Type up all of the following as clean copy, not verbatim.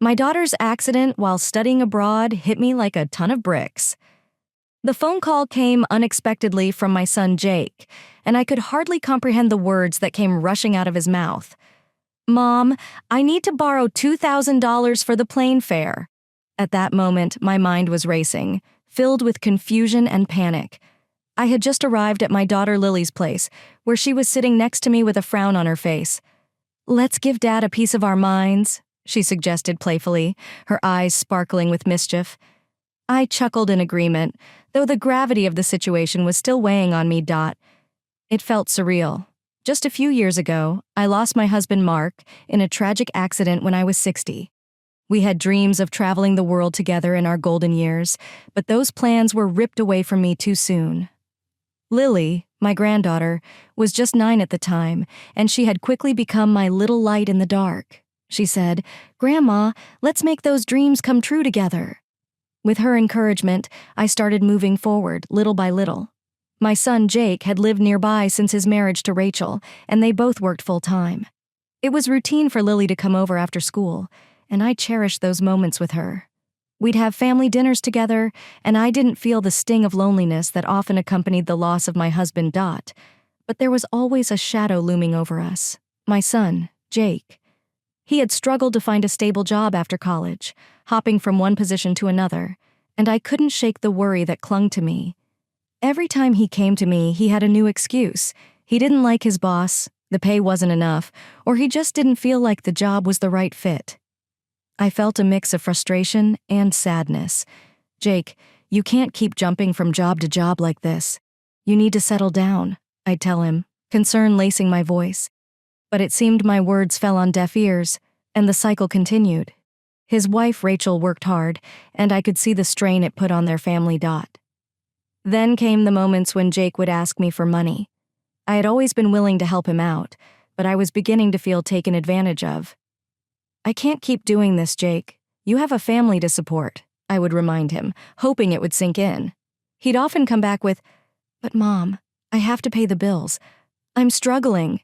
My daughter's accident while studying abroad hit me like a ton of bricks. The phone call came unexpectedly from my son Jake, and I could hardly comprehend the words that came rushing out of his mouth. "Mom, I need to borrow $2,000 for the plane fare." At that moment, my mind was racing, filled with confusion and panic. I had just arrived at my daughter Lily's place, where she was sitting next to me with a frown on her face. "Let's give Dad a piece of our minds," she suggested playfully, her eyes sparkling with mischief. I chuckled in agreement, though the gravity of the situation was still weighing on me. It felt surreal. Just a few years ago, I lost my husband Mark in a tragic accident when I was 60. We had dreams of traveling the world together in our golden years, but those plans were ripped away from me too soon. Lily, my granddaughter, was just 9 at the time, and she had quickly become my little light in the dark. She said, "Grandma, let's make those dreams come true together." With her encouragement, I started moving forward, little by little. My son Jake had lived nearby since his marriage to Rachel, and they both worked full-time. It was routine for Lily to come over after school, and I cherished those moments with her. We'd have family dinners together, and I didn't feel the sting of loneliness that often accompanied the loss of my husband. But there was always a shadow looming over us. My son, Jake. He had struggled to find a stable job after college, hopping from one position to another, and I couldn't shake the worry that clung to me. Every time he came to me, he had a new excuse. He didn't like his boss, the pay wasn't enough, or he just didn't feel like the job was the right fit. I felt a mix of frustration and sadness. "Jake, you can't keep jumping from job to job like this. You need to settle down," I'd tell him, concern lacing my voice. But it seemed my words fell on deaf ears, and the cycle continued. His wife, Rachel, worked hard, and I could see the strain it put on their family. Then came the moments when Jake would ask me for money. I had always been willing to help him out, but I was beginning to feel taken advantage of. "I can't keep doing this, Jake. You have a family to support," I would remind him, hoping it would sink in. He'd often come back with, "But Mom, I have to pay the bills. I'm struggling."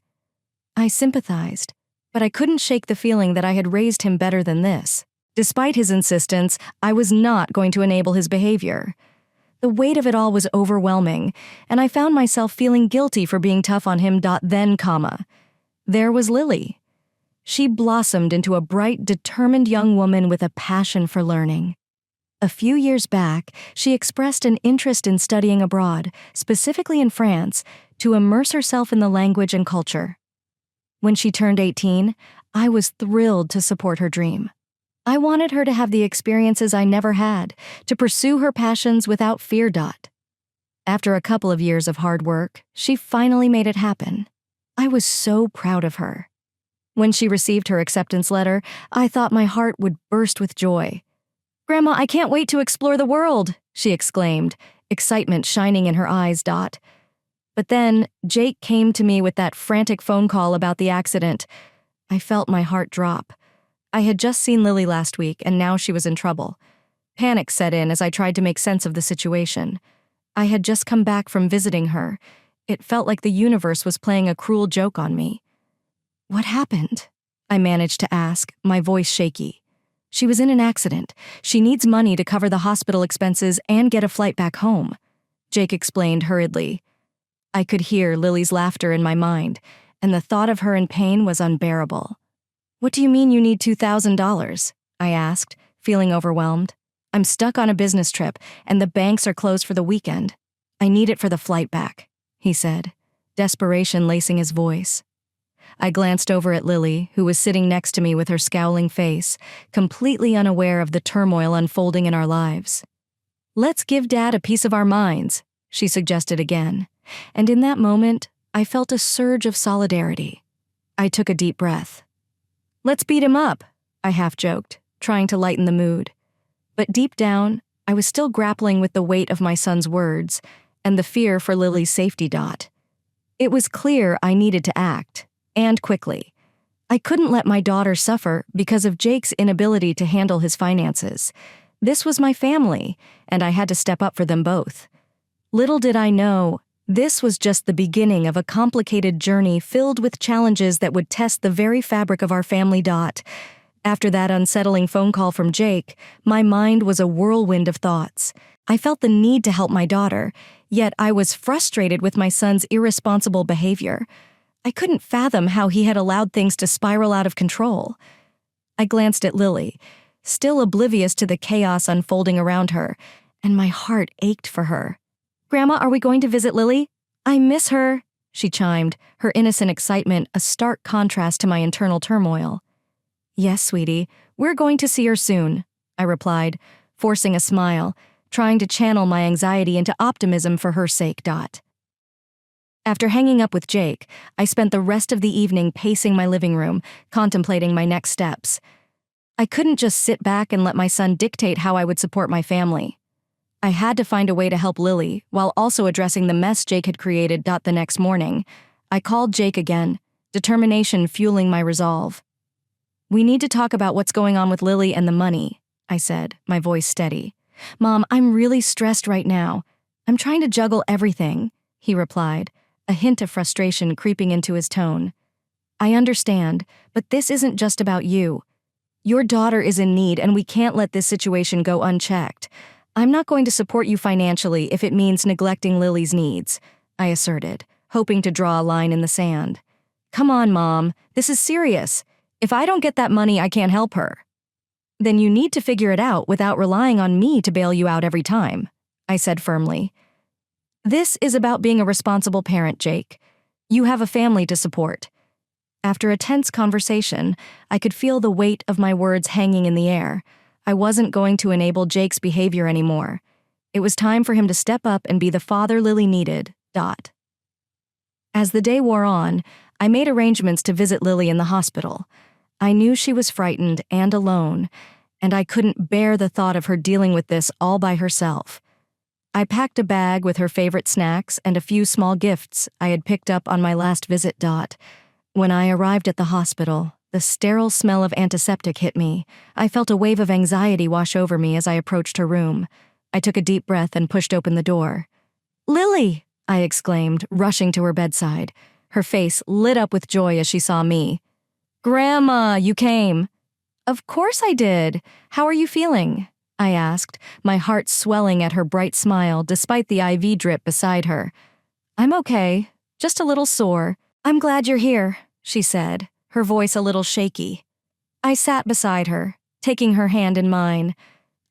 I sympathized, but I couldn't shake the feeling that I had raised him better than this. Despite his insistence, I was not going to enable his behavior. The weight of it all was overwhelming, and I found myself feeling guilty for being tough on him. Then, there was Lily. She blossomed into a bright, determined young woman with a passion for learning. A few years back, she expressed an interest in studying abroad, specifically in France, to immerse herself in the language and culture. When she turned 18, I was thrilled to support her dream. I wanted her to have the experiences I never had, to pursue her passions without fear. After a couple of years of hard work, she finally made it happen. I was so proud of her. When she received her acceptance letter, I thought my heart would burst with joy. "Grandma, I can't wait to explore the world," she exclaimed, excitement shining in her eyes. But then, Jake came to me with that frantic phone call about the accident. I felt my heart drop. I had just seen Lily last week, and now she was in trouble. Panic set in as I tried to make sense of the situation. I had just come back from visiting her. It felt like the universe was playing a cruel joke on me. "What happened?" I managed to ask, my voice shaky. "She was in an accident. She needs money to cover the hospital expenses and get a flight back home," Jake explained hurriedly. I could hear Lily's laughter in my mind, and the thought of her in pain was unbearable. "What do you mean you need $2,000? I asked, feeling overwhelmed. "I'm stuck on a business trip, and the banks are closed for the weekend. I need it for the flight back," he said, desperation lacing his voice. I glanced over at Lily, who was sitting next to me with her scowling face, completely unaware of the turmoil unfolding in our lives. "Let's give Dad a piece of our minds," she suggested again, and in that moment, I felt a surge of solidarity. I took a deep breath. "Let's beat him up," I half-joked, trying to lighten the mood. But deep down, I was still grappling with the weight of my son's words and the fear for Lily's safety. It was clear I needed to act, and quickly. I couldn't let my daughter suffer because of Jake's inability to handle his finances. This was my family, and I had to step up for them both. Little did I know, this was just the beginning of a complicated journey filled with challenges that would test the very fabric of our family. After that unsettling phone call from Jake, my mind was a whirlwind of thoughts. I felt the need to help my daughter, yet I was frustrated with my son's irresponsible behavior. I couldn't fathom how he had allowed things to spiral out of control. I glanced at Lily, still oblivious to the chaos unfolding around her, and my heart ached for her. "Grandma, are we going to visit Lily? I miss her," she chimed, her innocent excitement a stark contrast to my internal turmoil. "Yes, sweetie, we're going to see her soon," I replied, forcing a smile, trying to channel my anxiety into optimism for her sake. After hanging up with Jake, I spent the rest of the evening pacing my living room, contemplating my next steps. I couldn't just sit back and let my son dictate how I would support my family. I had to find a way to help Lily, while also addressing the mess Jake had created. The next morning, I called Jake again, determination fueling my resolve. "We need to talk about what's going on with Lily and the money," I said, my voice steady. "Mom, I'm really stressed right now. I'm trying to juggle everything," he replied, a hint of frustration creeping into his tone. "I understand, but this isn't just about you. Your daughter is in need and we can't let this situation go unchecked. I'm not going to support you financially if it means neglecting Lily's needs," I asserted, hoping to draw a line in the sand. "Come on, Mom, this is serious. If I don't get that money, I can't help her." "Then you need to figure it out without relying on me to bail you out every time," I said firmly. "This is about being a responsible parent, Jake. You have a family to support." After a tense conversation, I could feel the weight of my words hanging in the air. I wasn't going to enable Jake's behavior anymore. It was time for him to step up and be the father Lily needed. As the day wore on, I made arrangements to visit Lily in the hospital. I knew she was frightened and alone, and I couldn't bear the thought of her dealing with this all by herself. I packed a bag with her favorite snacks and a few small gifts I had picked up on my last visit. When I arrived at the hospital, the sterile smell of antiseptic hit me. I felt a wave of anxiety wash over me as I approached her room. I took a deep breath and pushed open the door. "Lily!" I exclaimed, rushing to her bedside. Her face lit up with joy as she saw me. "Grandma, you came." "Of course I did. How are you feeling?" I asked, my heart swelling at her bright smile despite the IV drip beside her. "I'm okay, just a little sore. I'm glad you're here," she said, her voice a little shaky. I sat beside her, taking her hand in mine.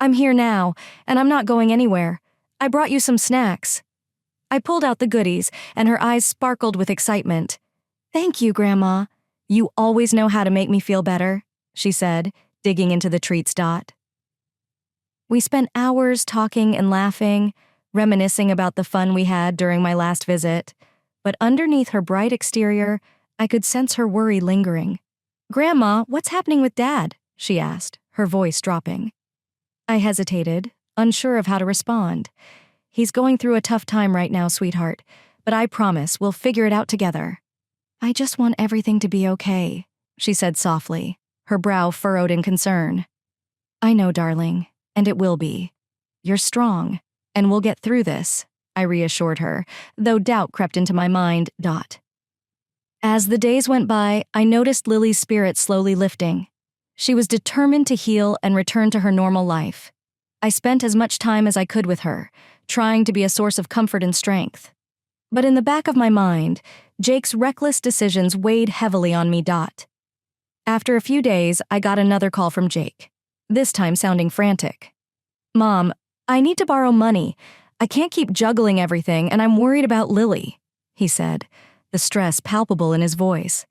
"I'm here now, and I'm not going anywhere. I brought you some snacks." I pulled out the goodies, and her eyes sparkled with excitement. "Thank you, Grandma. You always know how to make me feel better," she said, digging into the treats. We spent hours talking and laughing, reminiscing about the fun we had during my last visit. But underneath her bright exterior, I could sense her worry lingering. "Grandma, what's happening with Dad?" she asked, her voice dropping. I hesitated, unsure of how to respond. "He's going through a tough time right now, sweetheart, but I promise we'll figure it out together." "I just want everything to be okay," she said softly, her brow furrowed in concern. "I know, darling, and it will be. You're strong, and we'll get through this," I reassured her, though doubt crept into my mind. As the days went by, I noticed Lily's spirit slowly lifting. She was determined to heal and return to her normal life. I spent as much time as I could with her, trying to be a source of comfort and strength. But in the back of my mind, Jake's reckless decisions weighed heavily on me. After a few days, I got another call from Jake, this time sounding frantic. "Mom, I need to borrow money. I can't keep juggling everything, and I'm worried about Lily," he said, the stress palpable in his voice.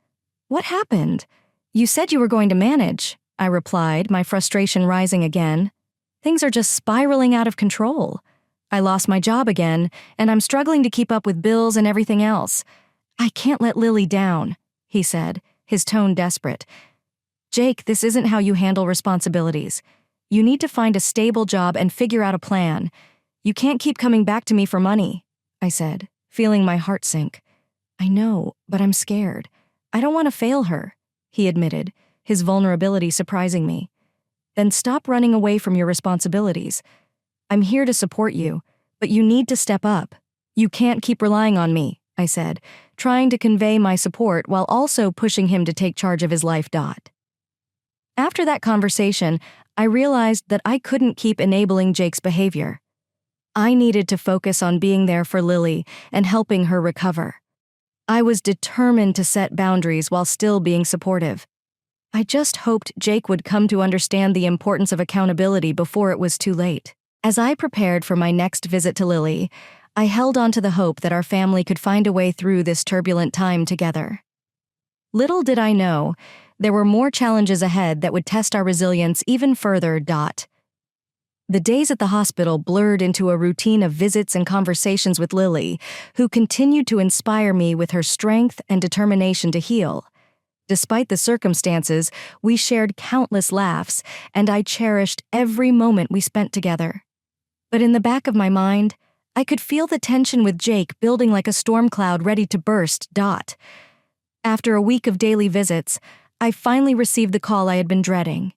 "What happened? You said you were going to manage," I replied, my frustration rising again. "Things are just spiraling out of control. I lost my job again, and I'm struggling to keep up with bills and everything else. I can't let Lily down," he said, his tone desperate. "Jake, this isn't how you handle responsibilities. You need to find a stable job and figure out a plan. You can't keep coming back to me for money," I said, feeling my heart sink. "I know, but I'm scared. I don't want to fail her," he admitted, his vulnerability surprising me. "Then stop running away from your responsibilities. I'm here to support you, but you need to step up. You can't keep relying on me," I said, trying to convey my support while also pushing him to take charge of his life. After that conversation, I realized that I couldn't keep enabling Jake's behavior. I needed to focus on being there for Lily and helping her recover. I was determined to set boundaries while still being supportive. I just hoped Jake would come to understand the importance of accountability before it was too late. As I prepared for my next visit to Lily, I held on to the hope that our family could find a way through this turbulent time together. Little did I know, there were more challenges ahead that would test our resilience even further. The days at the hospital blurred into a routine of visits and conversations with Lily, who continued to inspire me with her strength and determination to heal. Despite the circumstances, we shared countless laughs, and I cherished every moment we spent together. But in the back of my mind, I could feel the tension with Jake building like a storm cloud ready to burst. After a week of daily visits, I finally received the call I had been dreading.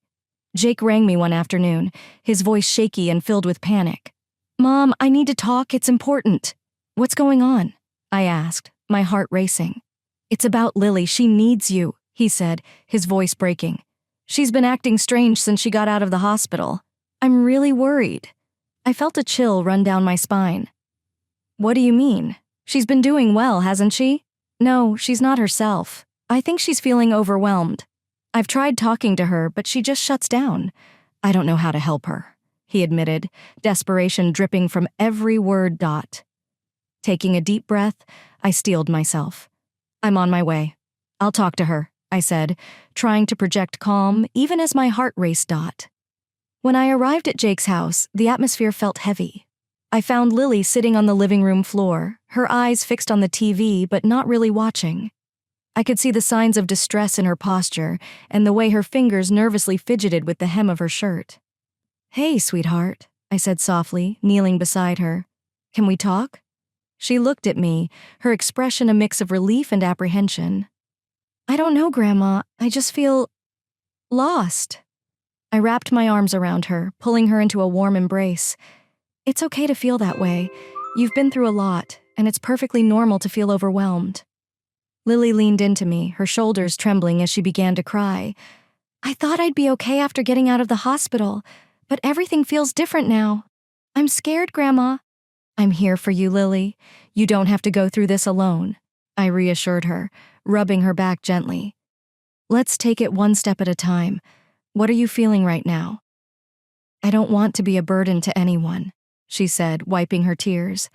Jake rang me one afternoon, his voice shaky and filled with panic. "Mom, I need to talk, it's important." "What's going on?" I asked, my heart racing. "It's about Lily, she needs you," he said, his voice breaking. "She's been acting strange since she got out of the hospital. I'm really worried." I felt a chill run down my spine. "What do you mean? She's been doing well, hasn't she?" "No, she's not herself. I think she's feeling overwhelmed. I've tried talking to her, but she just shuts down. I don't know how to help her," he admitted, desperation dripping from every word. Taking a deep breath, I steeled myself. "I'm on my way. I'll talk to her," I said, trying to project calm even as my heart raced. When I arrived at Jake's house, the atmosphere felt heavy. I found Lily sitting on the living room floor, her eyes fixed on the TV but not really watching. I could see the signs of distress in her posture and the way her fingers nervously fidgeted with the hem of her shirt. "Hey, sweetheart," I said softly, kneeling beside her. "Can we talk?" She looked at me, her expression a mix of relief and apprehension. "I don't know, Grandma. I just feel lost." I wrapped my arms around her, pulling her into a warm embrace. "It's okay to feel that way. You've been through a lot, and it's perfectly normal to feel overwhelmed." Lily leaned into me, her shoulders trembling as she began to cry. "I thought I'd be okay after getting out of the hospital, but everything feels different now. I'm scared, Grandma." "I'm here for you, Lily. You don't have to go through this alone," I reassured her, rubbing her back gently. "Let's take it one step at a time. What are you feeling right now?" "I don't want to be a burden to anyone," she said, wiping her tears.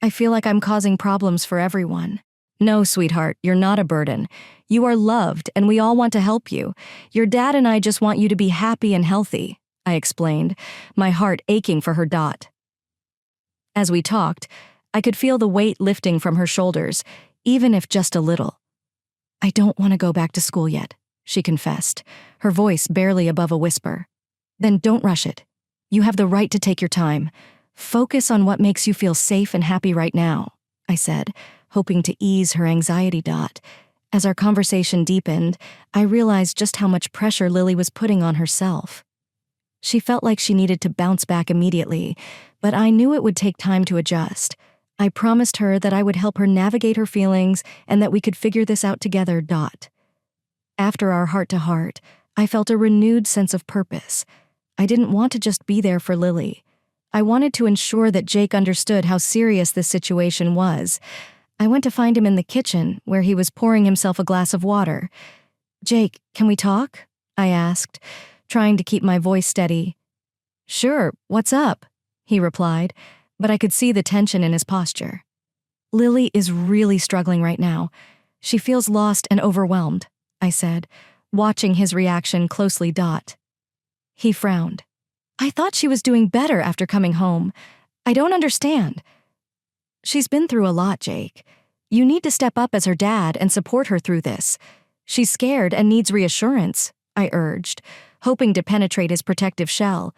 "I feel like I'm causing problems for everyone." "No, sweetheart, you're not a burden. You are loved, and we all want to help you. Your dad and I just want you to be happy and healthy," I explained, my heart aching for her. As we talked, I could feel the weight lifting from her shoulders, even if just a little. "I don't want to go back to school yet," she confessed, her voice barely above a whisper. "Then don't rush it. You have the right to take your time. Focus on what makes you feel safe and happy right now," I said, hoping to ease her anxiety. As our conversation deepened, I realized just how much pressure Lily was putting on herself. She felt like she needed to bounce back immediately, but I knew it would take time to adjust. I promised her that I would help her navigate her feelings and that we could figure this out together. After our heart-to-heart, I felt a renewed sense of purpose. I didn't want to just be there for Lily. I wanted to ensure that Jake understood how serious this situation was. I went to find him in the kitchen, where he was pouring himself a glass of water. "Jake, can we talk?" I asked, trying to keep my voice steady. "Sure, what's up?" he replied, but I could see the tension in his posture. "Lily is really struggling right now. She feels lost and overwhelmed," I said, watching his reaction closely. He frowned. "I thought she was doing better after coming home. I don't understand." "She's been through a lot, Jake. You need to step up as her dad and support her through this. She's scared and needs reassurance," I urged, hoping to penetrate his protective shell.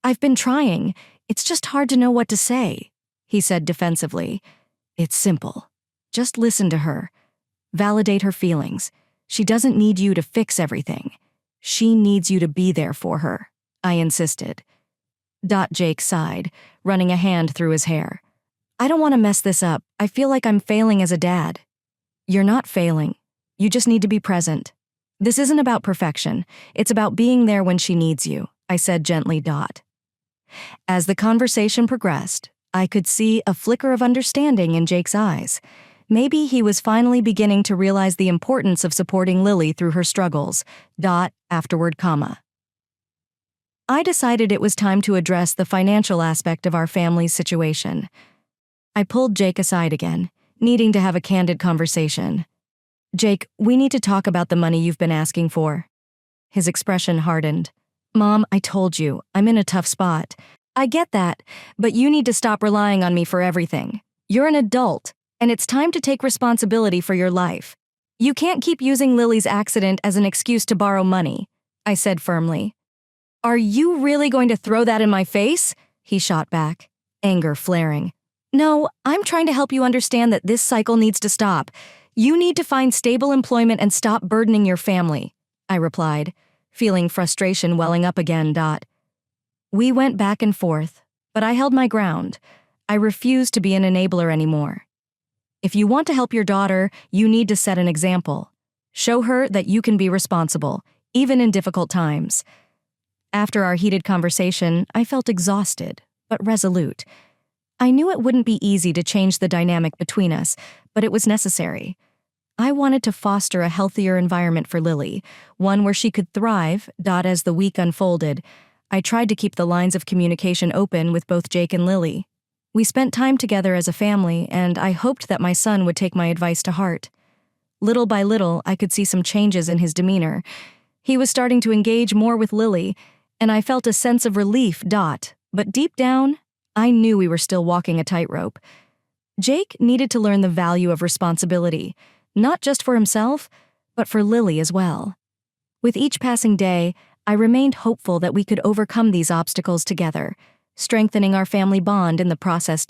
"I've been trying. It's just hard to know what to say," he said defensively. "It's simple. Just listen to her. Validate her feelings. She doesn't need you to fix everything. She needs you to be there for her," I insisted. Jake sighed, running a hand through his hair. "I don't want to mess this up. I feel like I'm failing as a dad." "You're not failing. You just need to be present." This isn't about perfection. It's about being there when she needs you, I said gently. As the conversation progressed, I could see a flicker of understanding in Jake's eyes. Maybe he was finally beginning to realize the importance of supporting Lily through her struggles. Afterward, I decided it was time to address the financial aspect of our family's situation. I pulled Jake aside again, needing to have a candid conversation. Jake, we need to talk about the money you've been asking for. His expression hardened. Mom, I told you, I'm in a tough spot. I get that, but you need to stop relying on me for everything. You're an adult, and it's time to take responsibility for your life. You can't keep using Lily's accident as an excuse to borrow money, I said firmly. Are you really going to throw that in my face? He shot back, anger flaring. No, I'm trying to help you understand that this cycle needs to stop. You need to find stable employment and stop burdening your family, I replied, feeling frustration welling up again. We went back and forth, but I held my ground. I refused to be an enabler anymore. If you want to help your daughter, you need to set an example. Show her that you can be responsible, even in difficult times. After our heated conversation, I felt exhausted, but resolute. I knew it wouldn't be easy to change the dynamic between us, but it was necessary. I wanted to foster a healthier environment for Lily, one where she could thrive. As the week unfolded, I tried to keep the lines of communication open with both Jake and Lily. We spent time together as a family, and I hoped that my son would take my advice to heart. Little by little, I could see some changes in his demeanor. He was starting to engage more with Lily, and I felt a sense of relief. But deep down, I knew we were still walking a tightrope. Jake needed to learn the value of responsibility, not just for himself, but for Lily as well. With each passing day, I remained hopeful that we could overcome these obstacles together, strengthening our family bond in the process.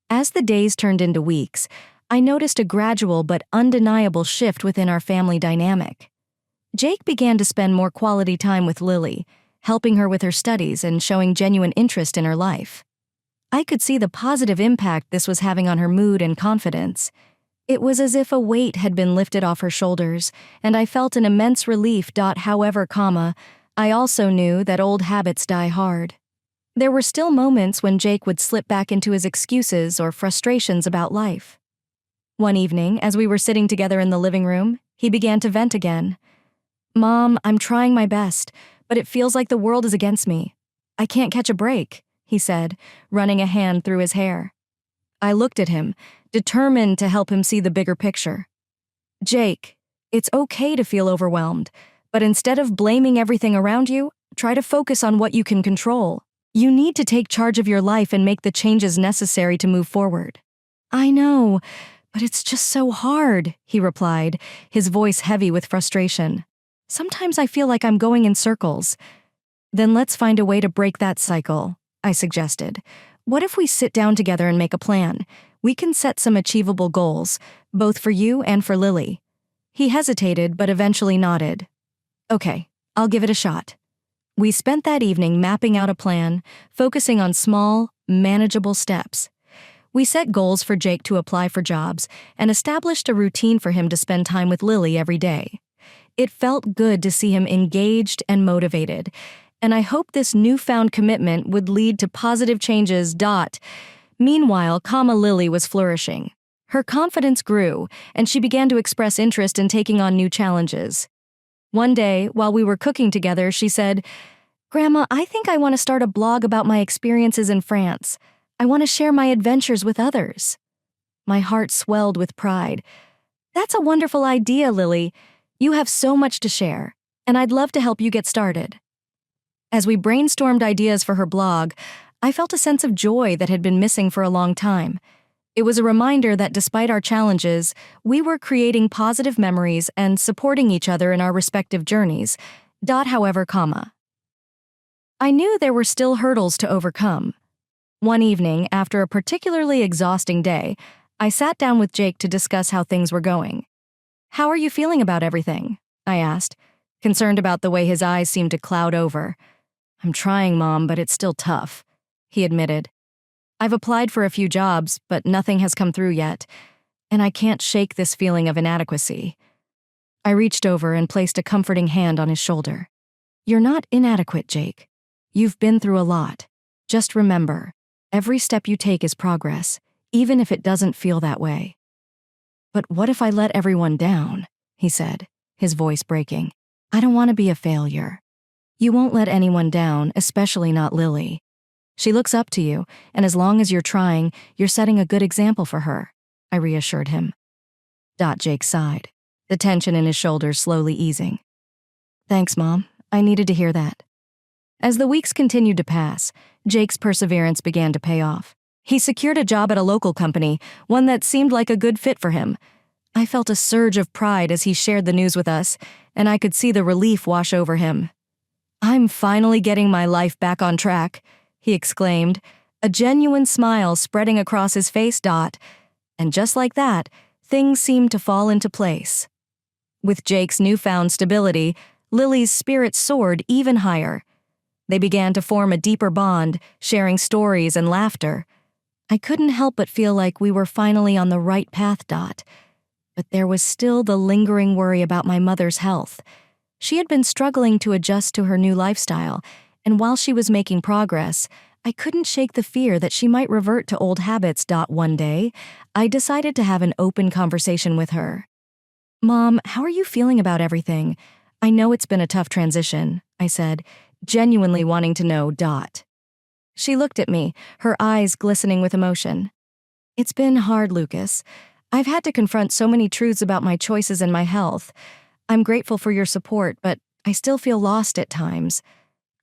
As the days turned into weeks, I noticed a gradual but undeniable shift within our family dynamic. Jake began to spend more quality time with Lily, helping her with her studies and showing genuine interest in her life. I could see the positive impact this was having on her mood and confidence. It was as if a weight had been lifted off her shoulders, and I felt an immense relief. However, I also knew that old habits die hard. There were still moments when Jake would slip back into his excuses or frustrations about life. One evening, as we were sitting together in the living room, he began to vent again. Mom, I'm trying my best, but it feels like the world is against me. I can't catch a break, he said, running a hand through his hair. I looked at him, determined to help him see the bigger picture. Jake, it's okay to feel overwhelmed, but instead of blaming everything around you, try to focus on what you can control. You need to take charge of your life and make the changes necessary to move forward. I know, but it's just so hard, he replied, his voice heavy with frustration. Sometimes I feel like I'm going in circles. Then let's find a way to break that cycle, I suggested. What if we sit down together and make a plan? We can set some achievable goals, both for you and for Lily. He hesitated, but eventually nodded. Okay, I'll give it a shot. We spent that evening mapping out a plan, focusing on small, manageable steps. We set goals for Jake to apply for jobs and established a routine for him to spend time with Lily every day. It felt good to see him engaged and motivated, and I hoped this newfound commitment would lead to positive changes. Meanwhile, Lily was flourishing. Her confidence grew, and she began to express interest in taking on new challenges. One day, while we were cooking together, she said, Grandma, I think I want to start a blog about my experiences in France. I want to share my adventures with others. My heart swelled with pride. That's a wonderful idea, Lily. You have so much to share, and I'd love to help you get started. As we brainstormed ideas for her blog, I felt a sense of joy that had been missing for a long time. It was a reminder that despite our challenges, we were creating positive memories and supporting each other in our respective journeys. However, I knew there were still hurdles to overcome. One evening, after a particularly exhausting day, I sat down with Jake to discuss how things were going. How are you feeling about everything? I asked, concerned about the way his eyes seemed to cloud over. I'm trying, Mom, but it's still tough, he admitted. I've applied for a few jobs, but nothing has come through yet, and I can't shake this feeling of inadequacy. I reached over and placed a comforting hand on his shoulder. You're not inadequate, Jake. You've been through a lot. Just remember, every step you take is progress, even if it doesn't feel that way. But what if I let everyone down? He said, his voice breaking. I don't want to be a failure. You won't let anyone down, especially not Lily. She looks up to you, and as long as you're trying, you're setting a good example for her, I reassured him. Jake sighed, the tension in his shoulders slowly easing. Thanks, Mom. I needed to hear that. As the weeks continued to pass, Jake's perseverance began to pay off. He secured a job at a local company, one that seemed like a good fit for him. I felt a surge of pride as he shared the news with us, and I could see the relief wash over him. I'm finally getting my life back on track, he exclaimed, a genuine smile spreading across his face. And just like that, things seemed to fall into place. With Jake's newfound stability, Lily's spirits soared even higher. They began to form a deeper bond, sharing stories and laughter. I couldn't help but feel like we were finally on the right path. But there was still the lingering worry about my mother's health. She had been struggling to adjust to her new lifestyle, and while she was making progress, I couldn't shake the fear that she might revert to old habits. One day, I decided to have an open conversation with her. Mom, how are you feeling about everything? I know it's been a tough transition, I said, genuinely wanting to know. She looked at me, her eyes glistening with emotion. It's been hard, Lucas. I've had to confront so many truths about my choices and my health. I'm grateful for your support, but I still feel lost at times.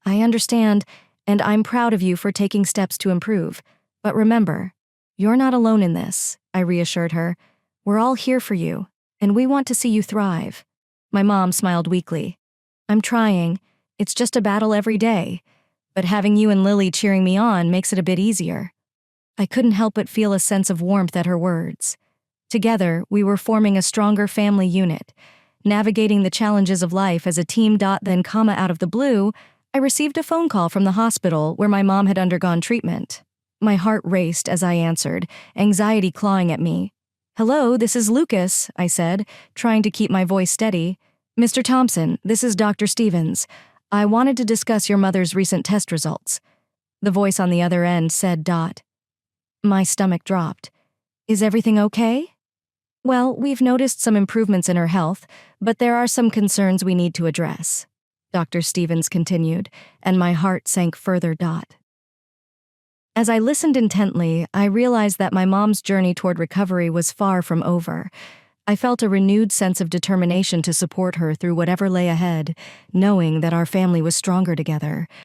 I understand, and I'm proud of you for taking steps to improve. But remember, you're not alone in this, I reassured her. We're all here for you, and we want to see you thrive. My mom smiled weakly. I'm trying. It's just a battle every day. But having you and Lily cheering me on makes it a bit easier. I couldn't help but feel a sense of warmth at her words. Together, we were forming a stronger family unit, navigating the challenges of life as a team. Then, out of the blue, I received a phone call from the hospital where my mom had undergone treatment. My heart raced as I answered, anxiety clawing at me. Hello, this is Lucas, I said, trying to keep my voice steady. Mr. Thompson, this is Dr. Stevens. I wanted to discuss your mother's recent test results. The voice on the other end said. My stomach dropped. Is everything okay? Well, we've noticed some improvements in her health, but there are some concerns we need to address, Dr. Stevens continued, and my heart sank further. As I listened intently, I realized that my mom's journey toward recovery was far from over. I felt a renewed sense of determination to support her through whatever lay ahead, knowing that our family was stronger together.